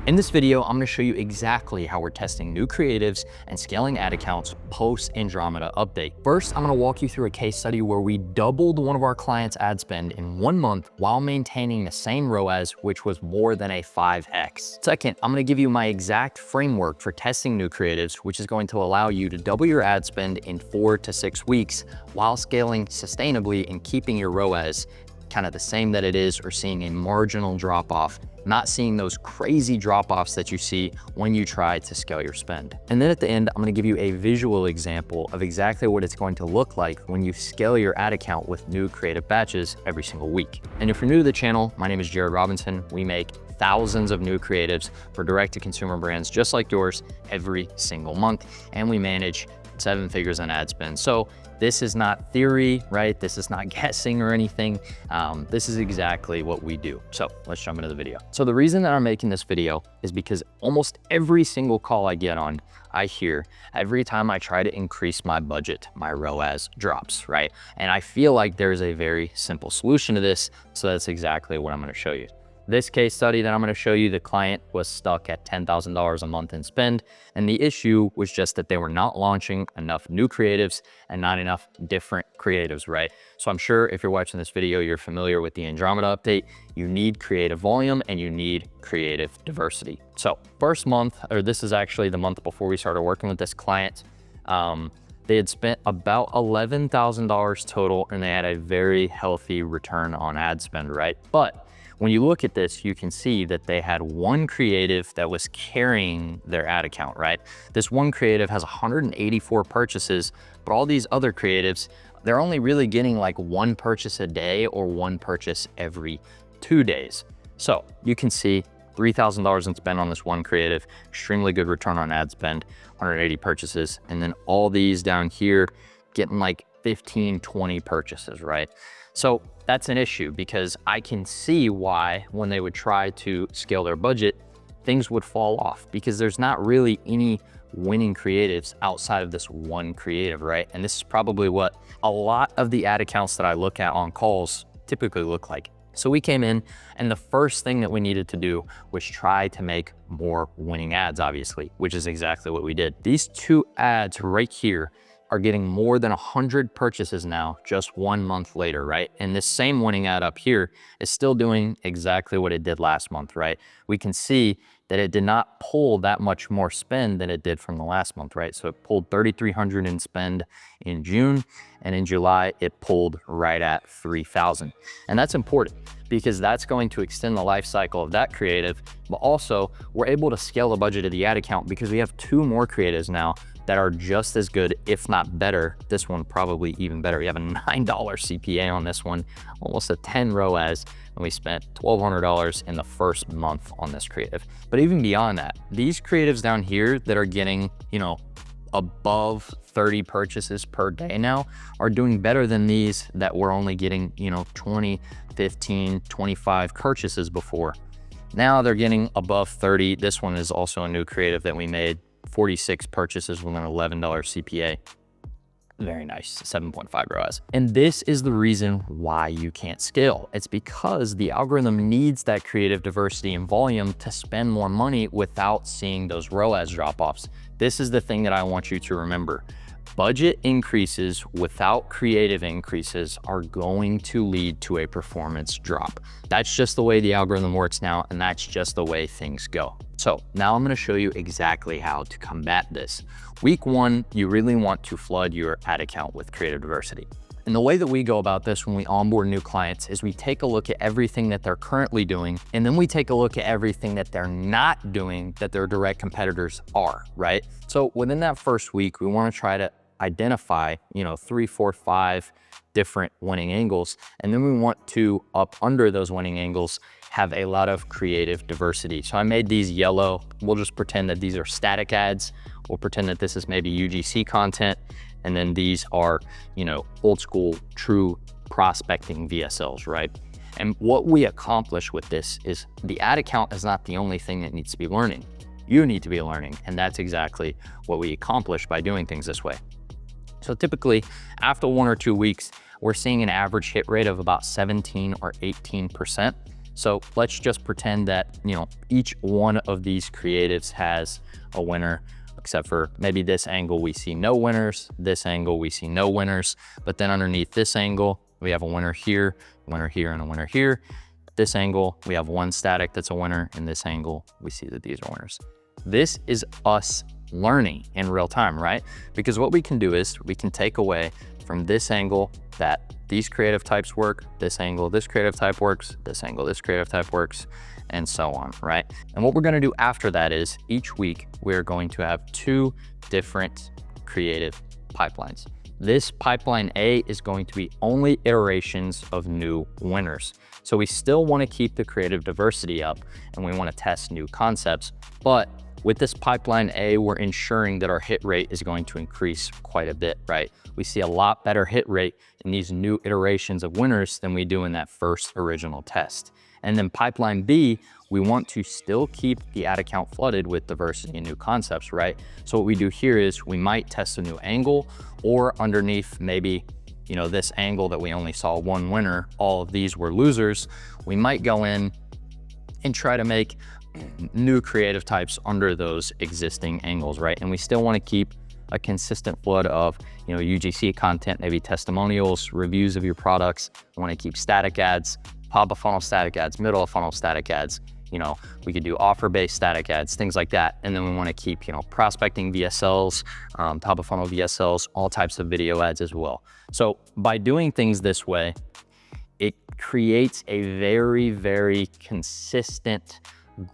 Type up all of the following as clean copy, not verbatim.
In this video, I'm going to show you exactly how we're testing new creatives and scaling ad accounts post-Andromeda update. First, I'm going to walk you through a case study where we doubled one of our clients' ad spend in 1 month while maintaining the same ROAS, which was more than a 5x. Second, I'm going to give you my exact framework for testing new creatives, which is going to allow you to double your ad spend in 4 to 6 weeks while scaling sustainably and keeping your ROAS kind of the same that it is, or seeing a marginal drop off, not seeing those crazy drop offs that you see when you try to scale your spend. And then at the end, I'm going to give you a visual example of exactly what it's going to look like when you scale your ad account with new creative batches every single week. And if you're new to the channel, my name is Jared Robinson. We make thousands of new creatives for direct-to-consumer brands just like yours every single month, and we manage 7 figures on ad spend. So this is not theory, right? This is not guessing or anything. This is exactly what we do. So let's jump into the video. So the reason that I'm making this video is because almost every single call I get on, I hear every time I try to increase my budget, my ROAS drops, right? And I feel like there's a very simple solution to this. So that's exactly what I'm going to show you. This case study that I'm going to show you, the client was stuck at $10,000 a month in spend, and the issue was just that they were not launching enough new creatives and not enough different creatives, right? So I'm sure if you're watching this video, you're familiar with the Andromeda update. You need creative volume and you need creative diversity. So first month, or this is actually the month before we started working with this client, they had spent about $11,000 total and they had a very healthy return on ad spend, right? But when you look at this, you can see that they had one creative that was carrying their ad account, right? This one creative has 184 purchases, but all these other creatives, they're only really getting like 1 purchase a day or 1 purchase every 2 days. So you can see $3,000 in spend on this one creative, extremely good return on ad spend, 180 purchases. And then all these down here getting like 15, 20 purchases, right? So that's an issue because I can see why when they would try to scale their budget, things would fall off because there's not really any winning creatives outside of this one creative, right? And this is probably what a lot of the ad accounts that I look at on calls typically look like. So we came in and the first thing that we needed to do was try to make more winning ads, obviously, which is exactly what we did. These 2 ads right here are getting more than 100 purchases now, just 1 month later, right? And this same winning ad up here is still doing exactly what it did last month, right? We can see that it did not pull that much more spend than it did from the last month, right? So it pulled 3,300 in spend in June, and in July, it pulled right at 3,000. And that's important because that's going to extend the life cycle of that creative, but also we're able to scale the budget of the ad account because we have 2 more creatives now that are just as good, if not better. This one probably even better. We have a $9 CPA on this one, almost a 10 ROAS, and we spent $1,200 in the first month on this creative. But even beyond that, these creatives down here that are getting, above 30 purchases per day now are doing better than these that were only getting, 20, 15, 25 purchases before. Now they're getting above 30. This one is also a new creative that we made. 46 purchases with an $11 CPA. Very nice, 7.5 ROAS. And this is the reason why you can't scale. It's because the algorithm needs that creative diversity and volume to spend more money without seeing those ROAS drop-offs. This is the thing that I want you to remember. Budget increases without creative increases are going to lead to a performance drop. That's just the way the algorithm works now, and that's just the way things go. So now I'm going to show you exactly how to combat this. Week 1, you really want to flood your ad account with creative diversity. And the way that we go about this when we onboard new clients is we take a look at everything that they're currently doing, and then we take a look at everything that they're not doing that their direct competitors are, right? So within that first week, we want to try to identify, 3, 4, 5 different winning angles. And then we want to, up under those winning angles, have a lot of creative diversity. So I made these yellow. We'll just pretend that these are static ads. We'll pretend that this is maybe UGC content. And then these are, old school, true prospecting VSLs, right? And what we accomplish with this is the ad account is not the only thing that needs to be learning. You need to be learning. And that's exactly what we accomplish by doing things this way. So typically after 1 or 2 weeks, we're seeing an average hit rate of about 17 or 18%. So let's just pretend that, each one of these creatives has a winner, except for maybe this angle, we see no winners. This angle, we see no winners. But then underneath this angle, we have a winner here, and a winner here. This angle, we have one static that's a winner. In this angle, we see that these are winners. This is us learning in real time, right? Because what we can do is we can take away from this angle that these creative types work, this angle, this creative type works, this angle, this creative type works, and so on, right? And what we're gonna do after that is each week, we're going to have 2 different creative pipelines. This pipeline A is going to be only iterations of new winners. So we still wanna keep the creative diversity up and we wanna test new concepts, but with this pipeline A, we're ensuring that our hit rate is going to increase quite a bit, right? We see a lot better hit rate in these new iterations of winners than we do in that first original test. And then pipeline B, we want to still keep the ad account flooded with diversity and new concepts, right? So what we do here is we might test a new angle, or underneath maybe, this angle that we only saw one winner, all of these were losers. We might go in and try to make new creative types under those existing angles, right? And we still want to keep a consistent flood of, UGC content, maybe testimonials, reviews of your products. We want to keep static ads, top of funnel static ads, middle of funnel static ads. We could do offer-based static ads, things like that. And then we want to keep, prospecting VSLs, top of funnel VSLs, all types of video ads as well. So by doing things this way, it creates a very, very consistent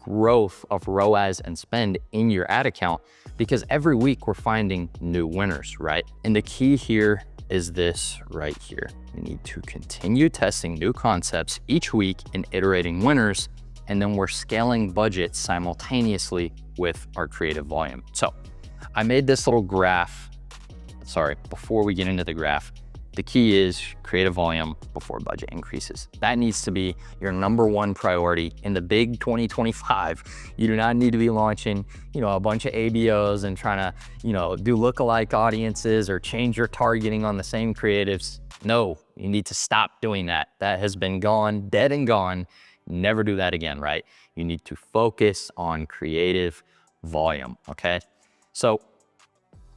growth of ROAS and spend in your ad account, because every week we're finding new winners, right? And the key here is this right here. We need to continue testing new concepts each week and iterating winners, and then we're scaling budgets simultaneously with our creative volume. So I made this little graph. Sorry, before we get into the graph, the key is creative volume before budget increases. That needs to be your #1 priority in the big 2025. You do not need to be launching, a bunch of ABOs and trying to, do lookalike audiences or change your targeting on the same creatives. No, you need to stop doing that. That has been gone, dead and gone. Never do that again, right? You need to focus on creative volume, okay? So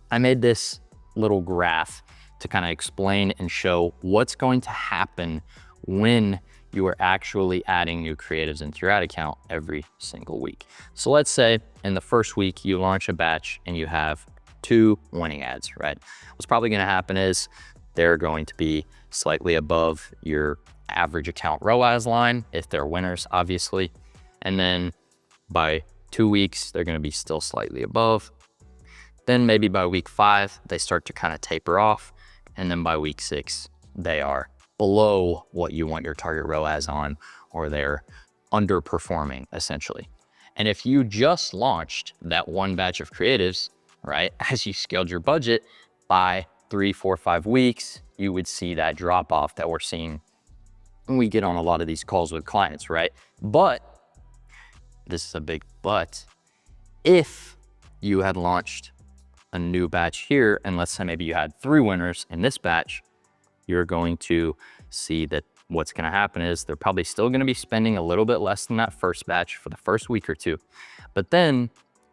I made this little graph to kind of explain and show what's going to happen when you are actually adding new creatives into your ad account every single week. So let's say in the first week you launch a batch and you have 2 winning ads, right? What's probably going to happen is they're going to be slightly above your average account ROAS line if they're winners, obviously. And then by 2 weeks, they're going to be still slightly above. Then maybe by week 5, they start to kind of taper off. And then by week 6, they are below what you want your target ROAS on, or they're underperforming essentially. And if you just launched that one batch of creatives, right, as you scaled your budget, by 3, 4, 5 weeks, you would see that drop off that we're seeing when we get on a lot of these calls with clients, right? But, this is a big but, if you had launched a new batch here, and let's say maybe you had 3 winners in this batch, you're going to see that what's going to happen is they're probably still going to be spending a little bit less than that first batch for the first week or 2. But then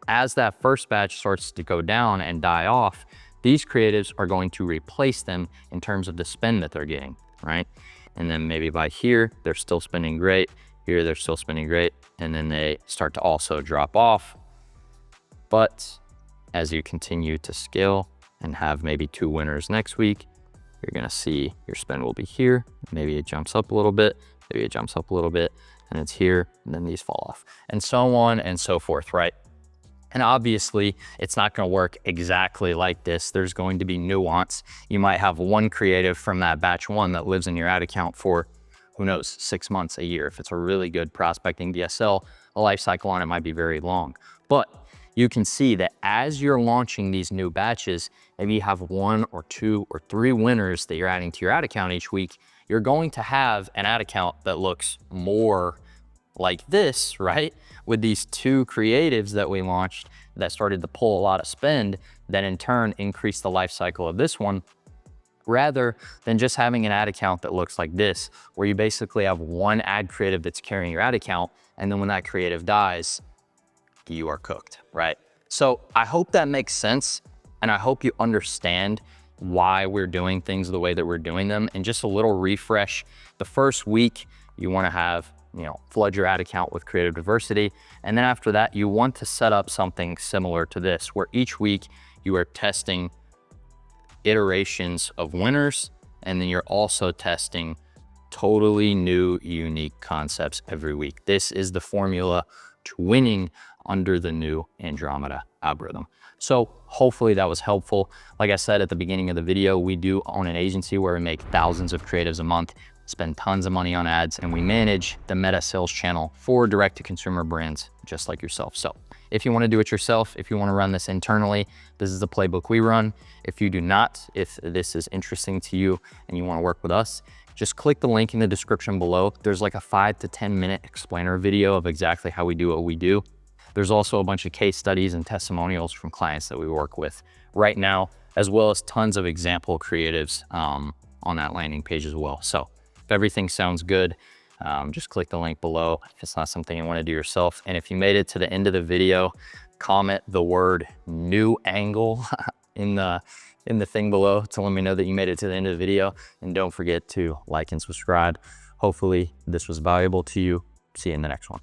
as that first batch starts to go down and die off, these creatives are going to replace them in terms of the spend that they're getting, right? And then maybe by here, they're still spending great. Here, they're still spending great. And then they start to also drop off. But as you continue to scale and have maybe 2 winners next week, you're gonna see your spend will be here. Maybe it jumps up a little bit, maybe it jumps up a little bit, and it's here, and then these fall off, and so on and so forth, right? And obviously, it's not gonna work exactly like this. There's going to be nuance. You might have one creative from that batch 1 that lives in your ad account for, who knows, 6 months, a year. If it's a really good prospecting VSL, the life cycle on it might be very long. But you can see that as you're launching these new batches, maybe you have 1 or 2 or 3 winners that you're adding to your ad account each week, you're going to have an ad account that looks more like this, right? With these 2 creatives that we launched that started to pull a lot of spend, that in turn increased the life cycle of this one. rather than just having an ad account that looks like this, where you basically have one ad creative that's carrying your ad account. And then when that creative dies, you are cooked, right? So I hope that makes sense. And I hope you understand why we're doing things the way that we're doing them. And just a little refresh. The first week, you want to have, flood your ad account with creative diversity. And then after that, you want to set up something similar to this, where each week you are testing iterations of winners. And then you're also testing totally new, unique concepts every week. This is the formula to winning under the new Andromeda algorithm. So hopefully that was helpful. Like I said at the beginning of the video, we do own an agency where we make thousands of creatives a month, spend tons of money on ads, and we manage the Meta sales channel for direct-to-consumer brands just like yourself. So if you want to do it yourself, if you want to run this internally, this is the playbook we run. If you do not, if this is interesting to you and you want to work with us, just click the link in the description below. There's like a 5 to 10 minute explainer video of exactly how we do what we do. There's also a bunch of case studies and testimonials from clients that we work with right now, as well as tons of example creatives on that landing page as well. So if everything sounds good, just click the link below if it's not something you want to do yourself. And if you made it to the end of the video, comment the word new angle in the thing below to let me know that you made it to the end of the video. And don't forget to like and subscribe. Hopefully this was valuable to you. See you in the next one.